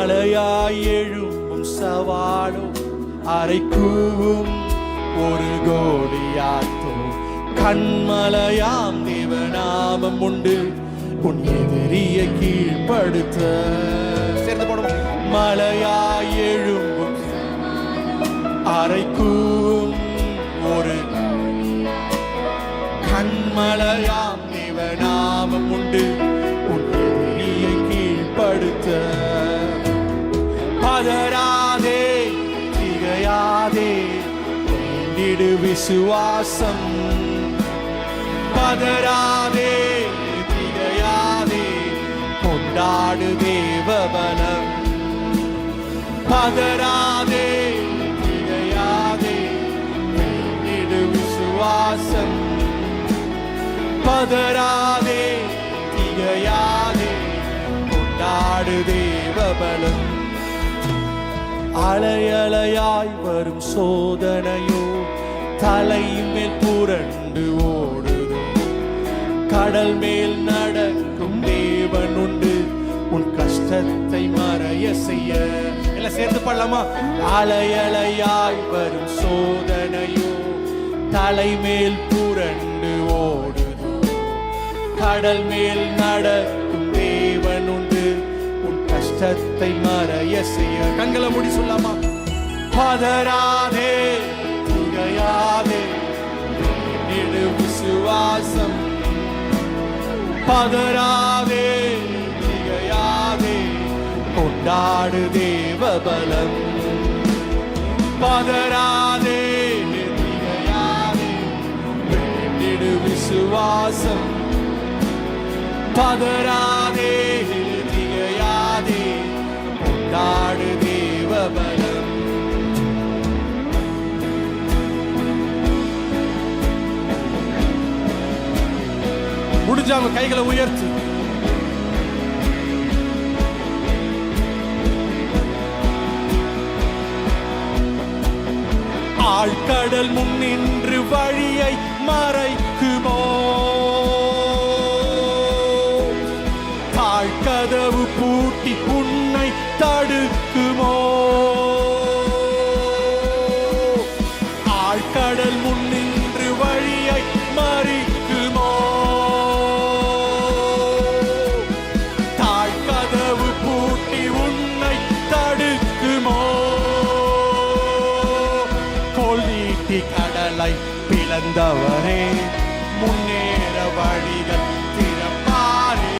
மலையாய் எழும்பும் சவாலும் அரைக்கூவும் ஒரு கோலியாத்தோ. கண்மலையாம் தேவநாமம் உண்டு உன் எதிரிய கீழ்ப்படுத்த. சேர்ந்து போடுவோம். மலையாய் எழும்பும் அரைக்கூவும் ஒரு கண்மலையாம் தேவநாமம் உண்டு உன் எதிரிய கீழ்ப்படுத்த. பதறாதே திகையாதே வேண்டிடு விசுவாசம். பதறாதே திகையாதே கொண்டாடு தேவபலம். பதறாதே திகையாதே வேண்டிடு விசுவாசம். பதறாதே திகையாதே கொண்டாடு தேவபலம். அலையலையாய் வரும் சோதனையோ தலையின் மேல் புரண்டு ஓடுதோ. கடல் மேல் நடக்கும் தேவன் உண்டு உன் கஷ்டத்தை மறைய செய்ய. எல்லாம் சேர்த்து பண்ணலாமா? அலையலையாய் வரும் சோதனையோ தலை மேல் புரண்டு ஓடுதோ. கடல் மேல் நடக்கும் தேவன் உண்டு உன் கஷ்டத்தை மறைய செய்ய. கண்களை மூடி சொல்லாமா? பதறாதே திகையாதே வேண்டிடு விசுவாசம். பதறாதே திகையாதே கொண்டாடு தேவபலம். பதறாதே திகையாதே வேண்டிடு விசுவாசம். பதறாதே திகையாதே கொண்டாடு தேவபலம். முடிஞ்சாங்க கைகளை உயர்த்து. ஆழ்கடல் முன்னின்று வழியை மறைக்குமோ. தாழ்கதவு பூட்டி உன்னை தடுக்குமோ. ஆழ்கடல் முன்னின்று வழியை மறிக்குமோ. தாழ்கதவு பூட்டி உன்னை தடுக்குமோ. கோல் நீட்டி கடலை பிளந்தவரே